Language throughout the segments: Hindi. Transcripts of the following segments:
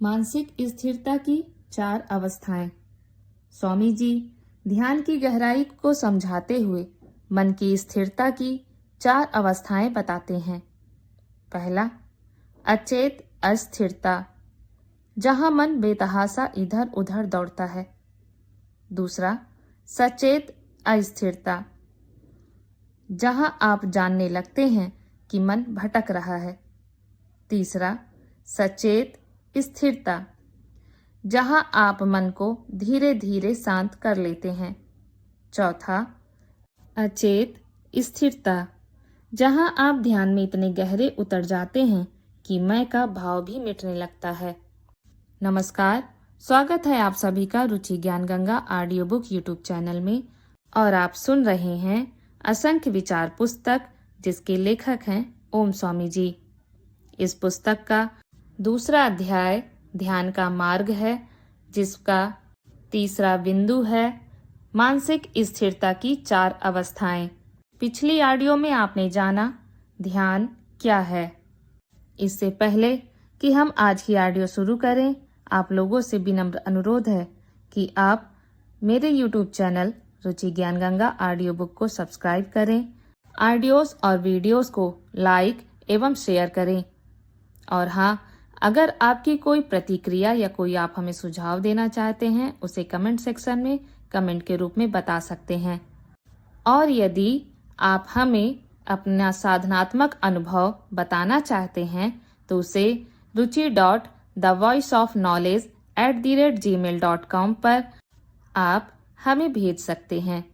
मानसिक स्थिरता की 4 अवस्थाएं। स्वामी जी ध्यान की गहराई को समझाते हुए मन की स्थिरता की 4 अवस्थाएं बताते हैं। पहला, अचेत अस्थिरता, जहां मन बेतहासा इधर उधर दौड़ता है। दूसरा, सचेत अस्थिरता, जहां आप जानने लगते हैं कि मन भटक रहा है। तीसरा, सचेत स्थिरता, जहां आप मन को धीरे धीरे शांत कर लेते हैं। चौथा, अचेत स्थिरता, जहां आप ध्यान में इतने गहरे उतर जाते हैं कि मैं का भाव भी मिटने लगता है। नमस्कार, स्वागत है आप सभी का रुचि ज्ञान Ganga audio book YouTube channel में। और आप सुन रहे हैं असंख्य विचार पुस्तक, जिसके लेखक हैं ओम स्वामी जी। इस पुस्तक का दूसरा अध्याय ध्यान का मार्ग है, जिसका तीसरा बिंदु है मानसिक स्थिरता की 4 अवस्थाएं। पिछली ऑडियो में आपने जाना ध्यान क्या है। इससे पहले कि हम आज की ऑडियो शुरू करें, आप लोगों से विनम्र अनुरोध है कि आप मेरे YouTube चैनल रुचि ज्ञान गंगा ऑडियो बुक को सब्सक्राइब करें, ऑडियोज और वीडियोस को लाइक एवं शेयर करें। और हाँ, अगर आपकी कोई प्रतिक्रिया या कोई आप हमें सुझाव देना चाहते हैं, उसे कमेंट सेक्शन में कमेंट के रूप में बता सकते हैं। और यदि आप हमें अपना साधनात्मक अनुभव बताना चाहते हैं तो उसे ruchi.thevoiceofknowledge@gmail.com पर आप हमें भेज सकते हैं।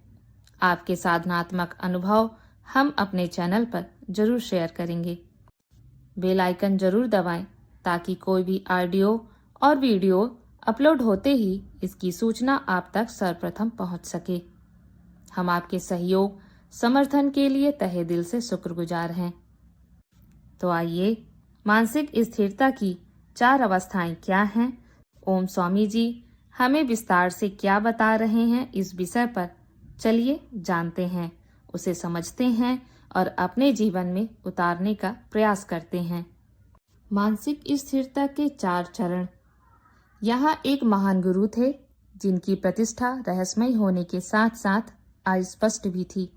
आपके साधनात्मक अनुभव हम अपने चैनल पर जरूर शेयर करेंगे। बेल आइकन जरूर दबाएं ताकि कोई भी ऑडियो और वीडियो अपलोड होते ही इसकी सूचना आप तक सर्वप्रथम पहुंच सके। हम आपके सहयोग समर्थन के लिए तहे दिल से शुक्रगुजार हैं। तो आइए, मानसिक स्थिरता की 4 अवस्थाएं क्या हैं, ओम स्वामी जी हमें विस्तार से क्या बता रहे हैं, इस विषय पर चलिए जानते हैं, उसे समझते हैं और अपने जीवन में उतारने का प्रयास करते हैं। मानसिक स्थिरता के 4 चरण। यहाँ एक महान गुरु थे, जिनकी प्रतिष्ठा रहस्यमय होने के साथ साथ अस्पष्ट भी थी।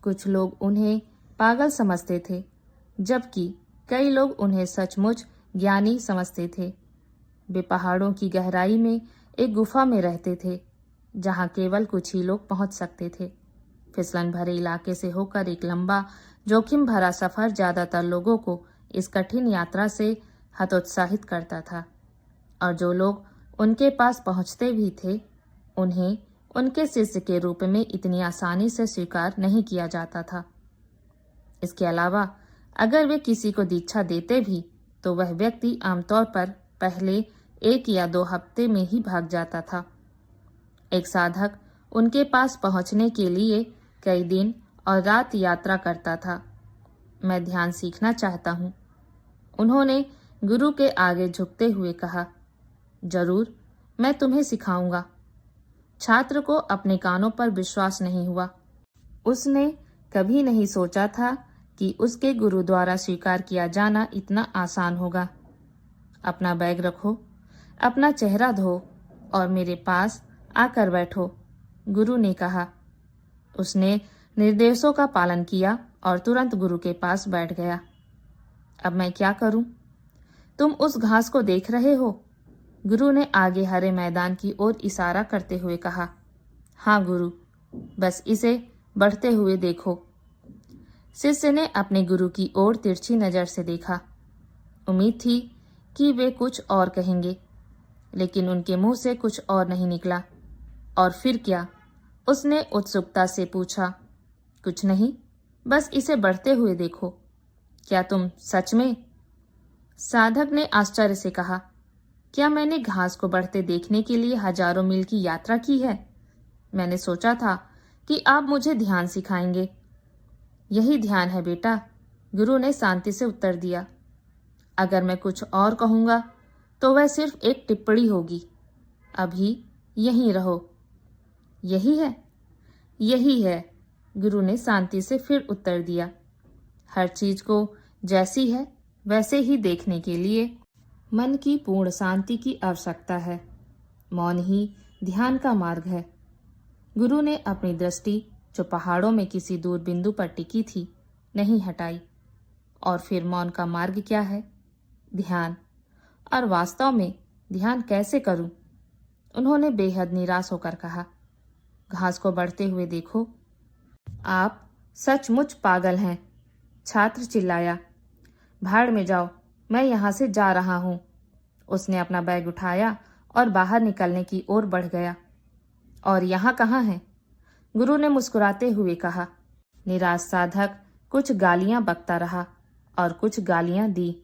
कुछ लोग उन्हें पागल समझते थे, जबकि कई लोग उन्हें सचमुच ज्ञानी समझते थे। वे पहाड़ों की गहराई में एक गुफा में रहते थे, जहाँ केवल कुछ ही लोग पहुँच सकते थे। फिसलन भरे इलाके से होकर एक लंबा जोखिम भरा सफर ज्यादातर लोगों को इस कठिन यात्रा से हतोत्साहित करता था, और जो लोग उनके पास पहुंचते भी थे, उन्हें उनके शिष्य के रूप में इतनी आसानी से स्वीकार नहीं किया जाता था। इसके अलावा अगर वे किसी को दीक्षा देते भी तो वह व्यक्ति आमतौर पर पहले 1 या 2 हफ्ते में ही भाग जाता था। एक साधक उनके पास पहुंचने के लिए कई दिन और रात यात्रा करता था। मैं ध्यान सीखना चाहता हूँ, उन्होंने गुरु के आगे झुकते हुए कहा। जरूर, मैं तुम्हें सिखाऊंगा। छात्र को अपने कानों पर विश्वास नहीं हुआ। उसने कभी नहीं सोचा था कि उसके गुरु द्वारा स्वीकार किया जाना इतना आसान होगा। अपना बैग रखो, अपना चेहरा धो और मेरे पास आकर बैठो, गुरु ने कहा। उसने निर्देशों का पालन किया और तुरंत गुरु के पास बैठ गया। अब मैं क्या करूं? तुम उस घास को देख रहे हो? गुरु ने आगे हरे मैदान की ओर इशारा करते हुए कहा। हाँ गुरु, बस इसे बढ़ते हुए देखो। शिष्य ने अपने गुरु की ओर तिरछी नजर से देखा। उम्मीद थी कि वे कुछ और कहेंगे, लेकिन उनके मुंह से कुछ और नहीं निकला। और फिर क्या? उसने उत्सुकता से पूछा। कुछ नहीं, बस इसे बढ़ते हुए देखो। क्या तुम सच में? साधक ने आश्चर्य से कहा। क्या मैंने घास को बढ़ते देखने के लिए हजारों मील की यात्रा की है? मैंने सोचा था कि आप मुझे ध्यान सिखाएंगे। यही ध्यान है बेटा, गुरु ने शांति से उत्तर दिया। अगर मैं कुछ और कहूंगा तो वह सिर्फ एक टिप्पणी होगी। अभी यहीं रहो। यही है? यही है, गुरु ने शांति से फिर उत्तर दिया। हर चीज को जैसी है वैसे ही देखने के लिए मन की पूर्ण शांति की आवश्यकता है। मौन ही ध्यान का मार्ग है। गुरु ने अपनी दृष्टि जो पहाड़ों में किसी दूर बिंदु पर टिकी थी नहीं हटाई। और फिर मौन का मार्ग क्या है? ध्यान। और वास्तव में ध्यान कैसे करूं? उन्होंने बेहद निराश होकर कहा। घास को बढ़ते हुए देखो। आप सचमुच पागल हैं। छात्र चिल्लाया। भाड़ में जाओ, मैं यहाँ से जा रहा हूँ। उसने अपना बैग उठाया और बाहर निकलने की ओर बढ़ गया। और यहाँ कहाँ है? गुरु ने मुस्कुराते हुए कहा। निराश साधक कुछ गालियां बकता रहा और कुछ गालियां दी।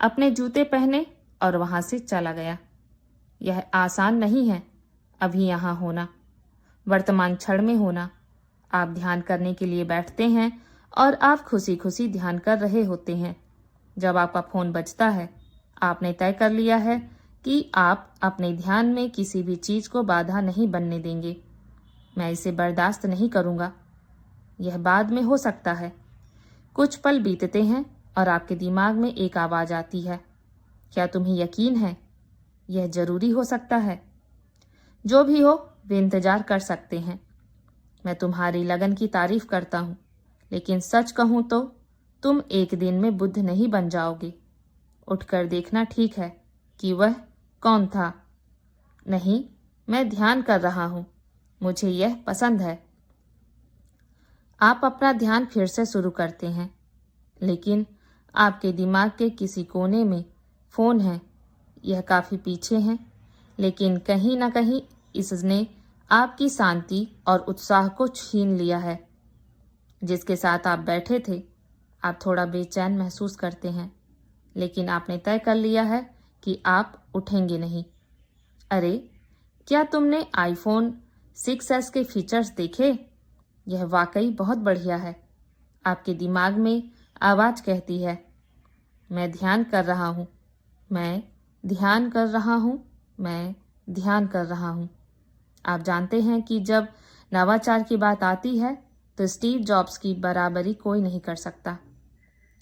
अपने जूते पहने और वहां से चला गया। यह आसान नहीं है अभी यहाँ होना, वर्तमान क्षण में होना। आप ध्यान करने के लिए बैठते हैं और आप खुशी खुशी ध्यान कर रहे होते हैं। जब आपका फोन बजता है, आपने तय कर लिया है कि आप अपने ध्यान में किसी भी चीज को बाधा नहीं बनने देंगे। मैं इसे बर्दाश्त नहीं करूंगा। यह बाद में हो सकता है। कुछ पल बीतते हैं और आपके दिमाग में एक आवाज आती है। क्या तुम्हें यकीन है? यह जरूरी हो सकता है। जो भी हो, वे इंतजार कर सकते हैं। मैं तुम्हारी लगन की तारीफ करता हूं, लेकिन सच कहूं तो तुम एक दिन में बुद्ध नहीं बन जाओगे। उठकर देखना ठीक है कि वह कौन था। नहीं, मैं ध्यान कर रहा हूं। मुझे यह पसंद है। आप अपना ध्यान फिर से शुरू करते हैं, लेकिन आपके दिमाग के किसी कोने में फोन है। यह काफी पीछे है, लेकिन कहीं ना कहीं इसने आपकी शांति और उत्साह को छीन लिया है। जिसके साथ आप बैठे थे, आप थोड़ा बेचैन महसूस करते हैं, लेकिन आपने तय कर लिया है कि आप उठेंगे नहीं। अरे, क्या तुमने आईफोन 6s के फीचर्स देखे? यह वाकई बहुत बढ़िया है। आपके दिमाग में आवाज कहती है, मैं ध्यान कर रहा हूँ, मैं ध्यान कर रहा हूँ, मैं ध्यान कर रहा हूँ। आप जानते हैं कि जब नवाचार की बात आती है तो स्टीव जॉब्स की बराबरी कोई नहीं कर सकता।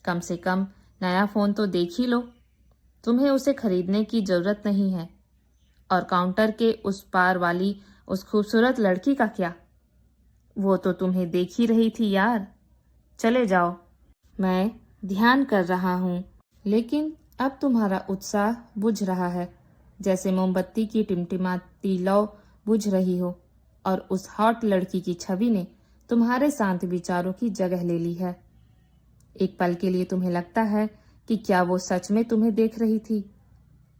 कम से कम नया फोन तो देख ही लो। तुम्हें उसे खरीदने की जरूरत नहीं है। और काउंटर के उस पार वाली उस खूबसूरत लड़की का क्या? वो तो तुम्हें देख ही रही थी यार। चले जाओ, मैं ध्यान कर रहा हूँ। लेकिन अब तुम्हारा उत्साह बुझ रहा है, जैसे मोमबत्ती की टिमटिमाती लौ बुझ रही हो, और उस हॉट लड़की की छवि ने तुम्हारे शांत विचारों की जगह ले ली है। एक पल के लिए तुम्हें लगता है कि क्या वो सच में तुम्हें देख रही थी?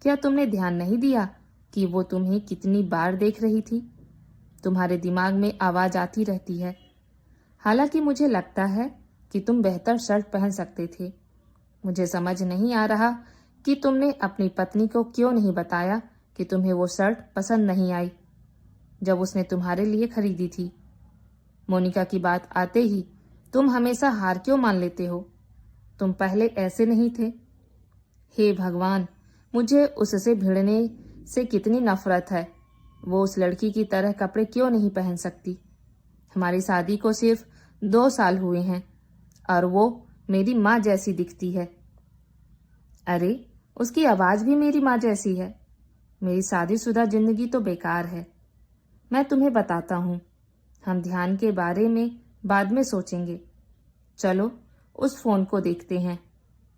क्या तुमने ध्यान नहीं दिया कि वो तुम्हें कितनी बार देख रही थी? तुम्हारे दिमाग में आवाज आती रहती है, हालांकि मुझे लगता है कि तुम बेहतर शर्ट पहन सकते थे। मुझे समझ नहीं आ रहा कि तुमने अपनी पत्नी को क्यों नहीं बताया कि तुम्हें वो शर्ट पसंद नहीं आई जब उसने तुम्हारे लिए खरीदी थी। मोनिका की बात आते ही तुम हमेशा हार क्यों मान लेते हो? तुम पहले ऐसे नहीं थे। हे भगवान, मुझे उससे भिड़ने से कितनी नफरत है। वो उस लड़की की तरह कपड़े क्यों नहीं पहन सकती? हमारी शादी को सिर्फ 2 साल हुए हैं और वो मेरी माँ जैसी दिखती है। अरे, उसकी आवाज भी मेरी माँ जैसी है। मेरी शादीशुदा जिंदगी तो बेकार है। मैं तुम्हें बताता हूँ। हम ध्यान के बारे में बाद में सोचेंगे। चलो उस फोन को देखते हैं।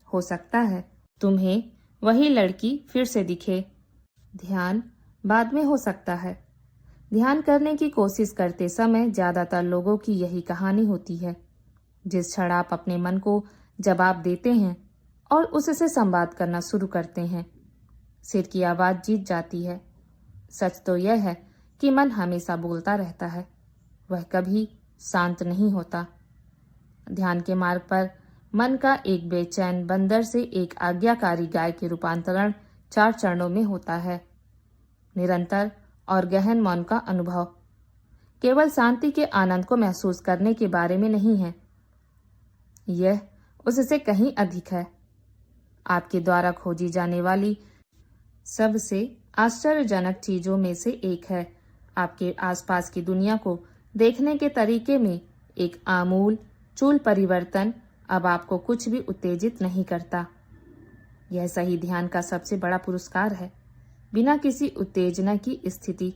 हो सकता है तुम्हें वही लड़की फिर से दिखे। ध्यान बाद में हो सकता है। ध्यान करने की कोशिश करते समय ज्यादातर लोगों की यही कहानी होती है। जिस क्षण आप अपने मन को जवाब देते हैं और उससे संवाद करना शुरू करते हैं, सिर की आवाज जीत जाती है। सच तो यह है कि मन हमेशा बोलता रहता है, वह कभी शांत नहीं होता। ध्यान के मार्ग पर मन का एक बेचैन बंदर से एक आज्ञाकारी गाय के रूपांतरण 4 चरणों में होता है। निरंतर और गहन मौन का अनुभव केवल शांति के आनंद को महसूस करने के बारे में नहीं है, यह उससे कहीं अधिक है। आपके द्वारा खोजी जाने वाली सबसे आश्चर्यजनक चीजों में से एक है आपके आसपास की दुनिया को देखने के तरीके में एक आमूल चूल परिवर्तन अब आपको कुछ भी उत्तेजित नहीं करता। यह सही ध्यान का सबसे बड़ा पुरस्कार है, बिना किसी उत्तेजना की स्थिति।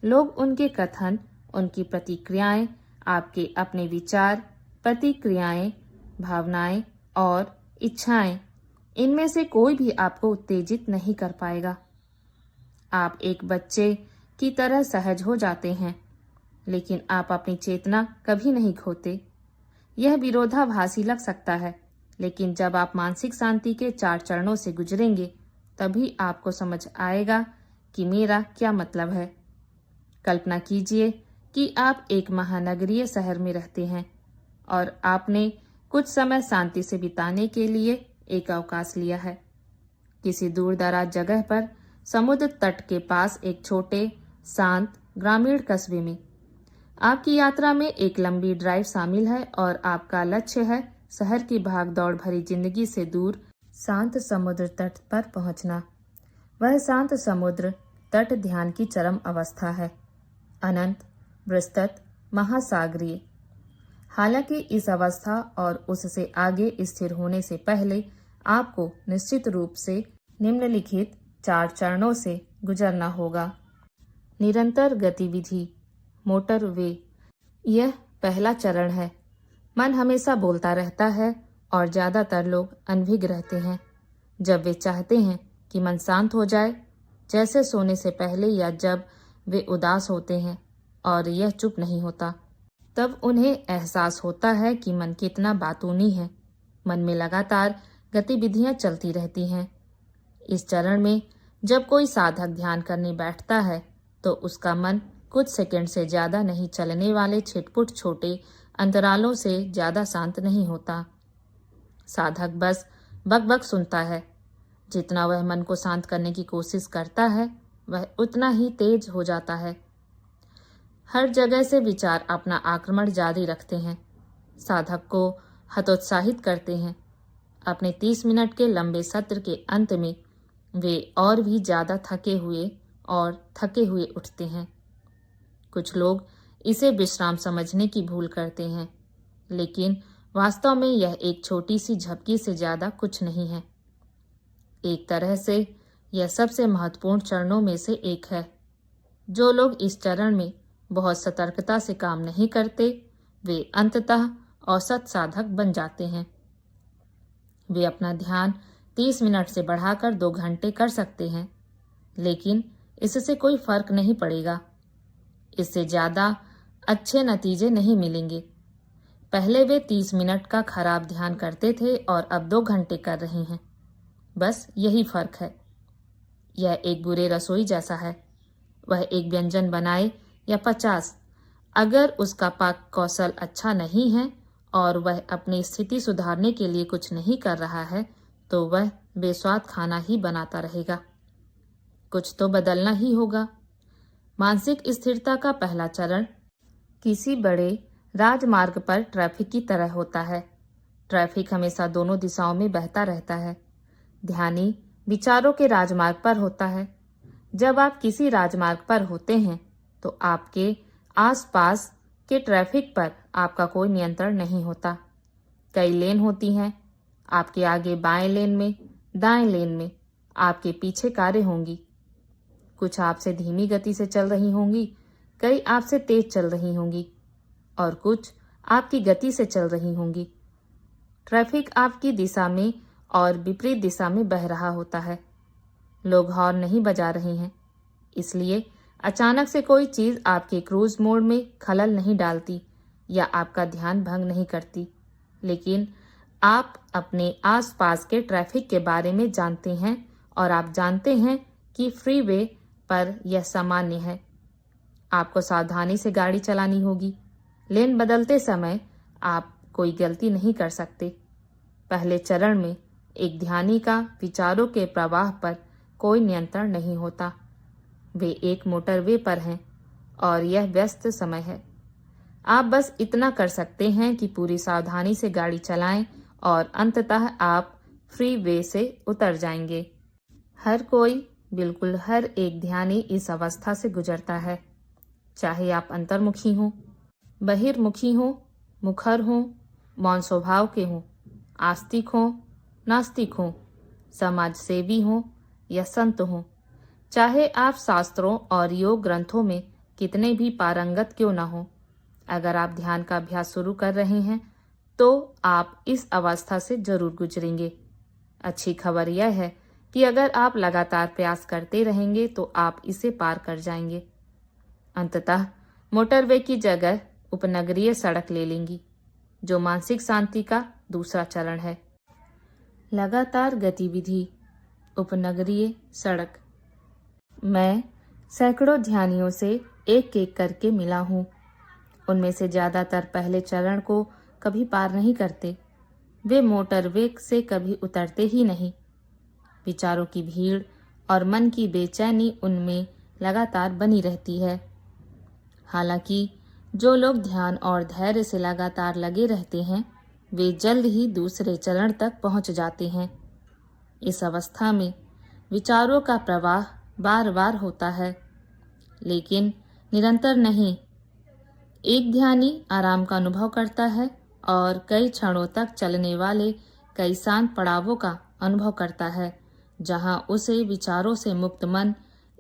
लोग, उनके कथन, उनकी प्रतिक्रियाएं, आपके अपने विचार, प्रतिक्रियाएं, भावनाएं और इच्छाएं, इनमें से कोई भी आपको उत्तेजित नहीं कर पाएगा। आप एक बच्चे की तरह सहज हो जाते हैं, लेकिन आप अपनी चेतना कभी नहीं खोते। यह विरोधाभासी लग सकता है, लेकिन जब आप मानसिक शांति के 4 चरणों से गुजरेंगे, तभी आपको समझ आएगा कि मेरा क्या मतलब है। कल्पना कीजिए कि आप एक महानगरीय शहर में रहते हैं और आपने कुछ समय शांति से बिताने के लिए एक अवकाश लिया है। किसी दूर दराज जगह पर समुद्र तट के पास एक छोटे शांत ग्रामीण कस्बे में आपकी यात्रा में एक लंबी ड्राइव शामिल है और आपका लक्ष्य है शहर की भागदौड़ भरी जिंदगी से दूर शांत समुद्र तट पर पहुंचना। वह शांत समुद्र तट ध्यान की चरम अवस्था है, अनंत, विस्तृत, महासागरीय। हालांकि इस अवस्था और उससे आगे स्थिर होने से पहले आपको निश्चित रूप से निम्नलिखित 4 चरणों से गुजरना होगा। निरंतर गतिविधि, मोटर वे। यह पहला चरण है। मन हमेशा बोलता रहता है और ज्यादातर लोग अनभिज्ञ रहते हैं। जब वे चाहते हैं कि मन शांत हो जाए, जैसे सोने से पहले या जब वे उदास होते हैं और यह चुप नहीं होता, तब उन्हें एहसास होता है कि मन कितना बातूनी है। मन में लगातार गतिविधियां चलती रहती हैं। इस चरण में जब कोई साधक ध्यान करने बैठता है तो उसका मन कुछ सेकंड से ज्यादा नहीं चलने वाले छिटपुट छोटे अंतरालों से ज्यादा शांत नहीं होता। साधक बस बकबक सुनता है। जितना वह मन को शांत करने की कोशिश करता है, वह उतना ही तेज हो जाता है। हर जगह से विचार अपना आक्रमण जारी रखते हैं, साधक को हतोत्साहित करते हैं। अपने 30 मिनट के लंबे सत्र के अंत में वे और भी ज्यादा थके हुए उठते हैं। कुछ लोग इसे विश्राम समझने की भूल करते हैं, लेकिन वास्तव में यह एक छोटी सी झपकी से ज्यादा कुछ नहीं है। एक तरह से यह सबसे महत्वपूर्ण चरणों में से एक है। जो लोग इस चरण में बहुत सतर्कता से काम नहीं करते, वे अंततः औसत साधक बन जाते हैं। वे अपना ध्यान 30 मिनट से बढ़ाकर 2 घंटे कर सकते हैं, लेकिन इससे कोई फर्क नहीं पड़ेगा। इससे ज्यादा अच्छे नतीजे नहीं मिलेंगे। पहले वे 30 मिनट का खराब ध्यान करते थे और अब 2 घंटे कर रहे हैं। बस यही फर्क है। यह एक बुरे रसोई जैसा है। वह एक व्यंजन बनाए या 50, अगर उसका पाक कौशल अच्छा नहीं है और वह अपनी स्थिति सुधारने के लिए कुछ नहीं कर रहा है, तो वह बेस्वाद खाना ही बनाता रहेगा। कुछ तो बदलना ही होगा। मानसिक स्थिरता का पहला चरण किसी बड़े राजमार्ग पर ट्रैफिक की तरह होता है। ट्रैफिक हमेशा दोनों दिशाओं में बहता रहता है। ध्यानी विचारों के राजमार्ग पर होता है। जब आप किसी राजमार्ग पर होते हैं तो आपके आसपास के ट्रैफिक पर आपका कोई नियंत्रण नहीं होता। कई लेन होती हैं। आपके आगे बाएं लेन में, दाएं लेन में आपके पीछे कारें होंगी। कुछ आपसे धीमी गति से चल रही होंगी, कई आपसे तेज चल रही होंगी और कुछ आपकी गति से चल रही होंगी। ट्रैफिक आपकी दिशा में और विपरीत दिशा में बह रहा होता है। लोग हॉर्न नहीं बजा रहे हैं, इसलिए अचानक से कोई चीज आपके क्रूज मोड में खलल नहीं डालती या आपका ध्यान भंग नहीं करती। लेकिन आप अपने आसपास के ट्रैफिक के बारे में जानते हैं और आप जानते हैं कि फ्रीवे पर यह सामान्य है। आपको सावधानी से गाड़ी चलानी होगी। लेन बदलते समय आप कोई गलती नहीं कर सकते। पहले चरण में एक ध्यानी का विचारों के प्रवाह पर कोई नियंत्रण नहीं होता। वे एक मोटरवे पर हैं और यह व्यस्त समय है। आप बस इतना कर सकते हैं कि पूरी सावधानी से गाड़ी चलाएं और अंततः आप फ्रीवे से उतर जाएंगे। हर कोई, बिल्कुल हर एक ध्यानी इस अवस्था से गुजरता है, चाहे आप अंतर्मुखी हों, बहिर्मुखी हों, मुखर हों, मौन स्वभाव के हों, आस्तिक हों, नास्तिक हों, समाज सेवी हों या संत हों, चाहे आप शास्त्रों और योग ग्रंथों में कितने भी पारंगत क्यों ना हो, अगर आप ध्यान का अभ्यास शुरू कर रहे हैं तो आप इस अवस्था से जरूर गुजरेंगे। अच्छी खबर यह है कि अगर आप लगातार प्रयास करते रहेंगे तो आप इसे पार कर जाएंगे। अंततः मोटरवे की जगह उपनगरीय सड़क ले लेंगी, जो मानसिक शांति का दूसरा चरण है। लगातार गतिविधि, उपनगरीय सड़क। मैं सैकड़ों ध्यानियों से एक एक करके मिला हूँ। उनमें से ज्यादातर पहले चरण को कभी पार नहीं करते। वे मोटरवे से कभी उतरते ही नहीं। विचारों की भीड़ और मन की बेचैनी उनमें लगातार बनी रहती है। हालांकि जो लोग ध्यान और धैर्य से लगातार लगे रहते हैं, वे जल्द ही दूसरे चरण तक पहुंच जाते हैं। इस अवस्था में विचारों का प्रवाह बार बार होता है, लेकिन निरंतर नहीं। एक ध्यानी आराम का अनुभव करता है और कई क्षणों तक चलने वाले कई शांत पड़ावों का अनुभव करता है, जहां उसे विचारों से मुक्त मन,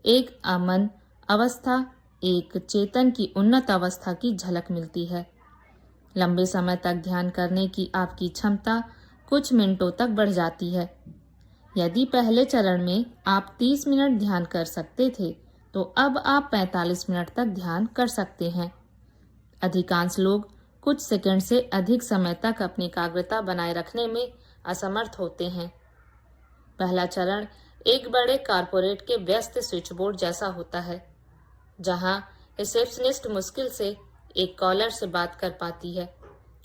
एक अमन अवस्था, एक चेतन की उन्नत अवस्था की झलक मिलती है। लंबे समय तक ध्यान करने की आपकी क्षमता कुछ मिनटों तक बढ़ जाती है। यदि पहले चरण में आप 30 मिनट ध्यान कर सकते थे, तो अब आप 45 मिनट तक ध्यान कर सकते हैं। अधिकांश लोग कुछ सेकंड से अधिक समय तक अपनी एकाग्रता बनाए रखने में असमर्थ होते हैं। पहला चरण एक बड़े कारपोरेट के व्यस्त स्विचबोर्ड जैसा होता है, जहां रिसेप्शनिस्ट मुश्किल से एक कॉलर से बात कर पाती है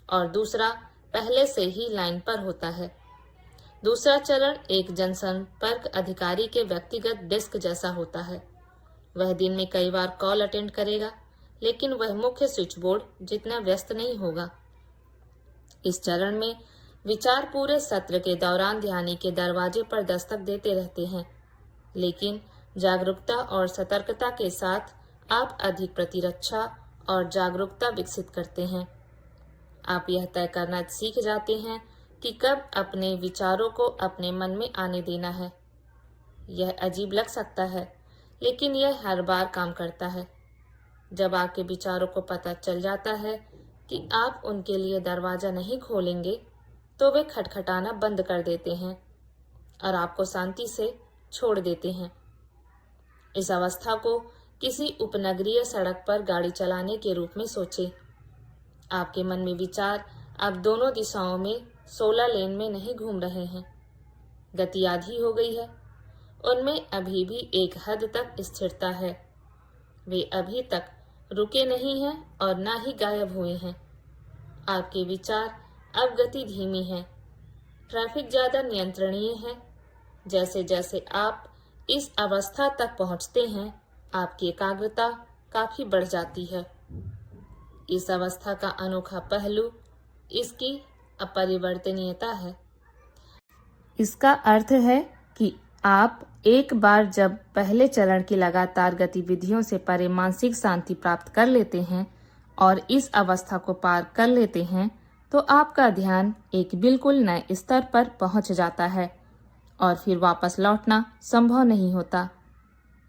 और दूसरा पहले से ही लाइन पर होता है। दूसरा चरण एक जनसंपर्क अधिकारी के व्यक्तिगत डेस्क जैसा होता है। वह दिन में कई बार कॉल अटेंड करेगा, लेकिन वह मुख्य स्विचबोर्ड जितना व्यस्त नहीं होगा। इस चरण में विचार पूरे सत्र के दौरान ध्यानी के दरवाजे पर दस्तक देते रहते हैं, लेकिन जागरूकता और सतर्कता के साथ आप अधिक प्रतिरक्षा और जागरूकता विकसित करते हैं। आप यह तय करना सीख जाते हैं कि कब अपने विचारों को अपने मन में आने देना है। यह अजीब लग सकता है, लेकिन यह हर बार काम करता है। जब आपके विचारों को पता चल जाता है कि आप उनके लिए दरवाजा नहीं खोलेंगे, तो वे खटखटाना बंद कर देते हैं और आपको शांति से छोड़ देते हैं। इस अवस्था को किसी उपनगरीय सड़क पर गाड़ी चलाने के रूप में सोचें। आपके मन में विचार अब दोनों दिशाओं में 16 लेन में नहीं घूम रहे हैं। गति आधी हो गई है। उनमें अभी भी एक हद तक स्थिरता है। वे अभी तक रुके नहीं हैं और ना ही गायब हुए हैं। आपके विचार अब गति धीमी है। ट्रैफिक ज्यादा नियंत्रणीय है। जैसे जैसे आप इस अवस्था तक पहुंचते हैं, आपकी एकाग्रता काफी बढ़ जाती है। इस अवस्था का अनोखा पहलू इसकी अपरिवर्तनीयता है। इसका अर्थ है कि आप एक बार जब पहले चरण की लगातार गतिविधियों से परे मानसिक शांति प्राप्त कर लेते हैं और इस अवस्था को पार कर लेते हैं, तो आपका ध्यान एक बिल्कुल नए स्तर पर पहुंच जाता है और फिर वापस लौटना संभव नहीं होता।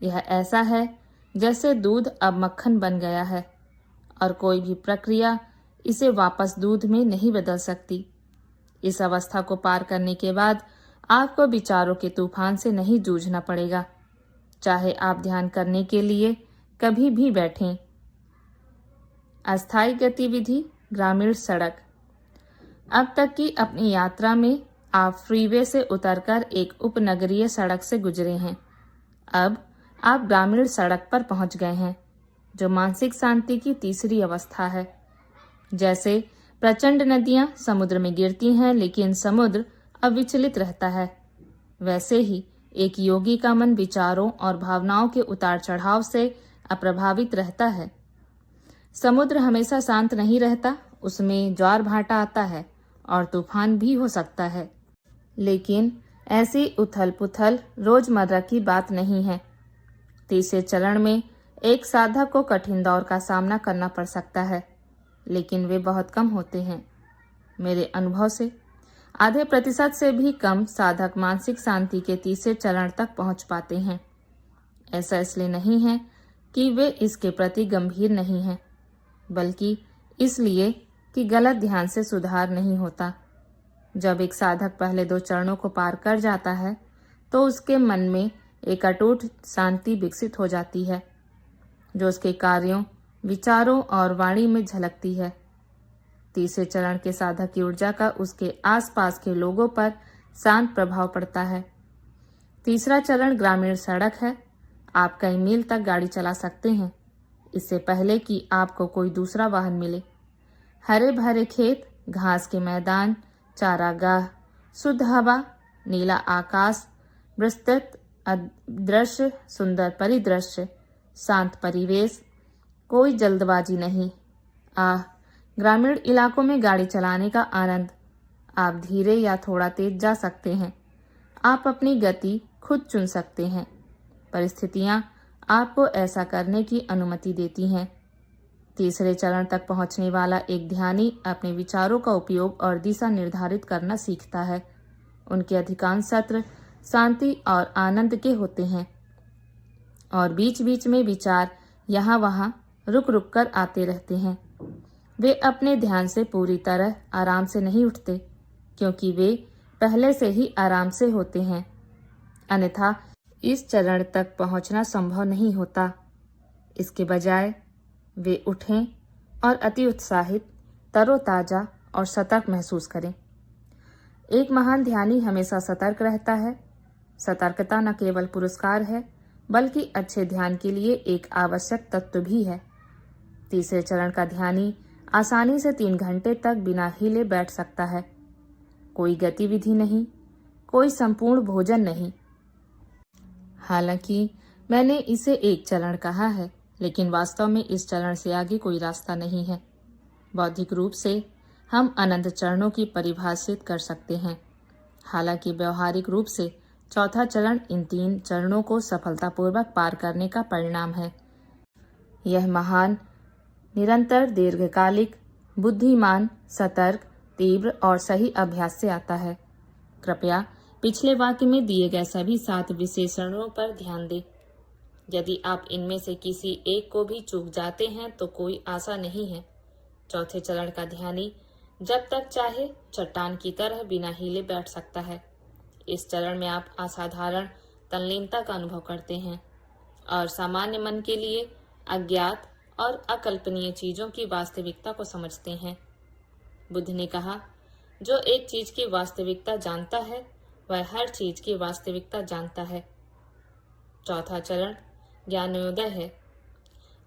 यह ऐसा है जैसे दूध अब मक्खन बन गया है और कोई भी प्रक्रिया इसे वापस दूध में नहीं बदल सकती। इस अवस्था को पार करने के बाद आपको विचारों के तूफान से नहीं जूझना पड़ेगा, चाहे आप ध्यान करने के लिए कभी भी बैठें। अस्थायी गतिविधि, ग्रामीण सड़क। अब तक की अपनी यात्रा में आप फ्रीवे से उतरकर एक उपनगरीय सड़क से गुजरे हैं। अब आप ग्रामीण सड़क पर पहुंच गए हैं, जो मानसिक शांति की तीसरी अवस्था है। जैसे प्रचंड नदियां समुद्र में गिरती हैं, लेकिन समुद्र अविचलित रहता है, वैसे ही एक योगी का मन विचारों और भावनाओं के उतार चढ़ाव से अप्रभावित रहता है। समुद्र हमेशा शांत नहीं रहता, उसमें ज्वार भाटा आता है और तूफान भी हो सकता है, लेकिन ऐसी उथल पुथल रोजमर्रा की बात नहीं है। तीसरे चरण में एक साधक को कठिन दौर का सामना करना पड़ सकता है, लेकिन वे बहुत कम होते हैं। मेरे अनुभव से आधे प्रतिशत से भी कम साधक मानसिक शांति के तीसरे चरण तक पहुंच पाते हैं। ऐसा इसलिए नहीं है कि वे इसके प्रति गंभीर नहीं हैं, बल्कि इसलिए कि गलत ध्यान से सुधार नहीं होता। जब एक साधक पहले 2 चरणों को पार कर जाता है तो उसके मन में एक अटूट शांति विकसित हो जाती है, जो उसके कार्यों, विचारों और वाणी में झलकती है। तीसरे चरण के साधक की ऊर्जा का उसके आसपास के लोगों पर शांत प्रभाव पड़ता है। तीसरा चरण ग्रामीण सड़क है। आप कई मील तक गाड़ी चला सकते हैं, इससे पहले कि आपको कोई दूसरा वाहन मिले। हरे भरे खेत, घास के मैदान, चारागाह, शुद्ध हवा, नीला आकाश, विस्तृत दृश्य, सुंदर परिदृश्य, शांत परिवेश, कोई जल्दबाजी नहीं। ग्रामीण इलाकों में गाड़ी चलाने का आनंद। आप धीरे या थोड़ा तेज जा सकते हैं। आप अपनी गति खुद चुन सकते हैं। परिस्थितियां आपको ऐसा करने की अनुमति देती हैं। तीसरे चरण तक पहुंचने वाला एक ध्यानी अपने विचारों का उपयोग और दिशा निर्धारित करना सीखता है। उनके अधिकांश सत्र शांति और आनंद के होते हैं और बीच बीच में विचार यहाँ वहाँ रुक रुक कर आते रहते हैं। वे अपने ध्यान से पूरी तरह आराम से नहीं उठते, क्योंकि वे पहले से ही आराम से होते हैं। अन्यथा इस चरण तक पहुंचना संभव नहीं होता। इसके बजाय वे उठें और अति उत्साहित, तरोताजा और सतर्क महसूस करें। एक महान ध्यानी हमेशा सतर्क रहता है। सतर्कता न केवल पुरस्कार है, बल्कि अच्छे ध्यान के लिए एक आवश्यक तत्व भी है। तीसरे चरण का ध्यानी आसानी से 3 घंटे तक बिना हिले बैठ सकता है। कोई गतिविधि नहीं, कोई संपूर्ण भोजन नहीं। हालांकि मैंने इसे एक चरण कहा है, लेकिन वास्तव में इस चरण से आगे कोई रास्ता नहीं है। बौद्धिक रूप से हम अनंत चरणों की परिभाषित कर सकते हैं। हालांकि व्यवहारिक रूप से चौथा चरण इन 3 चरणों को सफलतापूर्वक पार करने का परिणाम है। यह महान, निरंतर, दीर्घकालिक, बुद्धिमान, सतर्क, तीव्र और सही अभ्यास से आता है। कृपया पिछले वाक्य में दिए गए सभी 7 विशेषणों पर ध्यान दें। यदि आप इनमें से किसी एक को भी चूक जाते हैं तो कोई आशा नहीं है। चौथे चरण का ध्यानी जब तक चाहे चट्टान की तरह बिना हिले बैठ सकता है। इस चरण में आप असाधारण तल्लीनता का अनुभव करते हैं और सामान्य मन के लिए अज्ञात और अकल्पनीय चीजों की वास्तविकता को समझते हैं। बुद्ध ने कहा, जो एक चीज की वास्तविकता जानता है वह हर चीज की वास्तविकता जानता है। चौथा चरण ज्ञानोदय है।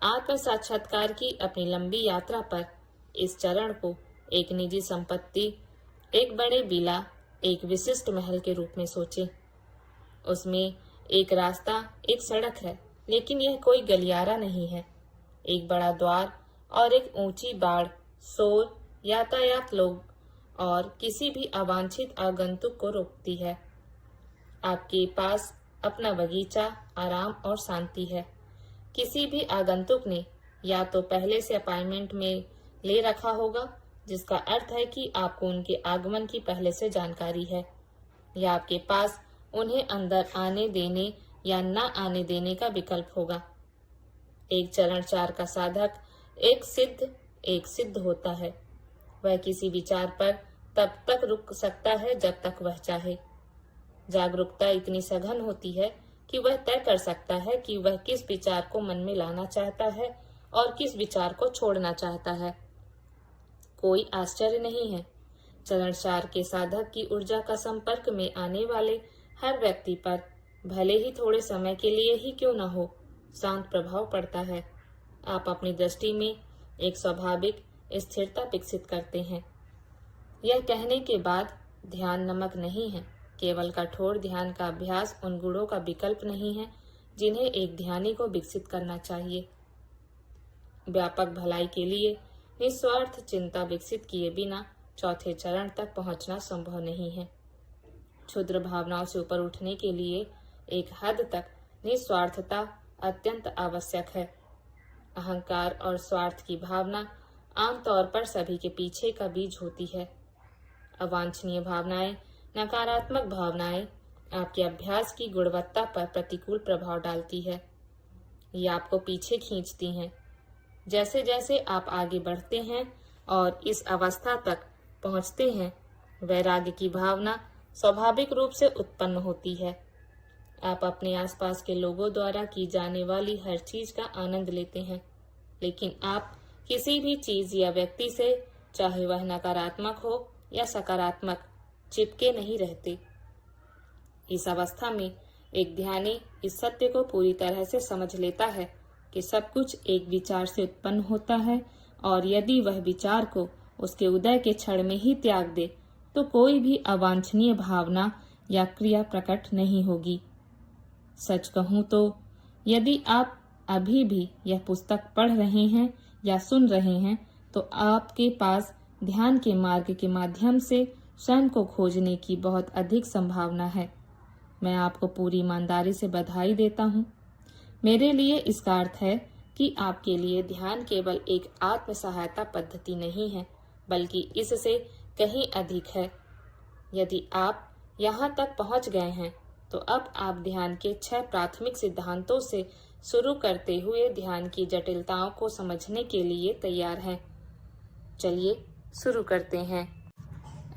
आत्म साक्षात्कार की अपनी लंबी यात्रा पर इस चरण को एक निजी संपत्ति, एक बड़े विला, एक विशिष्ट महल के रूप में सोचें। उसमें एक रास्ता, एक सड़क है, लेकिन यह कोई गलियारा नहीं है। एक बड़ा द्वार और एक ऊंची बाड़ शोर, यातायात, लोग और किसी भी अवांछित आगंतुक को रोकती है। आपके पास अपना बगीचा, आराम और शांति है। किसी भी आगंतुक ने या तो पहले से अपॉइंटमेंट में ले रखा होगा, जिसका अर्थ है कि आपको उनके आगमन की पहले से जानकारी है, या आपके पास उन्हें अंदर आने देने या न आने देने का विकल्प होगा। एक चरण 4 का साधक एक सिद्ध होता है। वह किसी विचार पर तब तक रुक सकता है जब तक वह चाहे। जागरूकता इतनी सघन होती है कि वह तय कर सकता है कि वह किस विचार को मन में लाना चाहता है और किस विचार को छोड़ना चाहता है। कोई आश्चर्य नहीं है, चरण 4 के साधक की ऊर्जा का संपर्क में आने वाले हर व्यक्ति पर, भले ही थोड़े समय के लिए ही क्यों न हो, शांत प्रभाव पड़ता है। आप अपनी दृष्टि में एक स्वाभाविक स्थिरता विकसित करते हैं। यह कहने के बाद ध्यान नमक नहीं है। केवल कठोर ध्यान का अभ्यास उन गुणों का विकल्प नहीं है जिन्हें एक ध्यानी को विकसित करना चाहिए। व्यापक भलाई के लिए निस्वार्थ चिंता विकसित किए बिना चौथे चरण तक पहुंचना संभव नहीं है। क्षुद्र भावनाओं से ऊपर उठने के लिए एक हद तक निस्वार्थता अत्यंत आवश्यक है। अहंकार और स्वार्थ की भावना आमतौर पर सभी के पीछे का बीज होती है। अवांछनीय भावनाएं, नकारात्मक भावनाएं आपके अभ्यास की गुणवत्ता पर प्रतिकूल प्रभाव डालती है। ये आपको पीछे खींचती हैं। जैसे जैसे आप आगे बढ़ते हैं और इस अवस्था तक पहुंचते हैं, वैराग्य की भावना स्वाभाविक रूप से उत्पन्न होती है। आप अपने आसपास के लोगों द्वारा की जाने वाली हर चीज का आनंद लेते हैं, लेकिन आप किसी भी चीज या व्यक्ति से, चाहे वह नकारात्मक हो या सकारात्मक, चिपके नहीं रहते। इस अवस्था में एक ध्यानी इस सत्य को पूरी तरह से समझ लेता है कि सब कुछ एक विचार से उत्पन्न होता है और यदि वह विचार को उसके उदय के क्षण में ही त्याग दे तो कोई भी अवांछनीय भावना या क्रिया प्रकट नहीं होगी। सच कहूं तो यदि आप अभी भी यह पुस्तक पढ़ रहे हैं या सुन रहे हैं तो आपके पास ध्यान के मार्ग के माध्यम से स्वयं को खोजने की बहुत अधिक संभावना है। मैं आपको पूरी ईमानदारी से बधाई देता हूँ। मेरे लिए इसका अर्थ है कि आपके लिए ध्यान केवल एक आत्म सहायता पद्धति नहीं है, बल्कि इससे कहीं अधिक है। यदि आप यहाँ तक पहुँच गए हैं तो अब आप ध्यान के 6 प्राथमिक सिद्धांतों से शुरू करते हुए ध्यान की जटिलताओं को समझने के लिए तैयार हैं। चलिए शुरू करते हैं।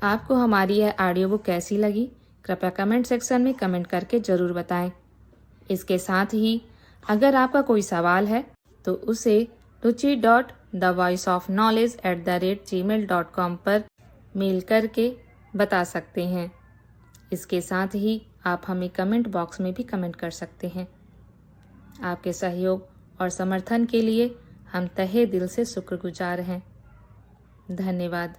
आपको हमारी यह ऑडियो बुक कैसी लगी? कृपया कमेंट सेक्शन में कमेंट करके जरूर बताएं। इसके साथ ही अगर आपका कोई सवाल है तो उसे ruchi.thevoiceofknowledge@gmail.com पर मेल करके बता सकते हैं। इसके साथ ही आप हमें कमेंट बॉक्स में भी कमेंट कर सकते हैं। आपके सहयोग और समर्थन के लिए हम तहे दिल से शुक्रगुजार हैं। धन्यवाद।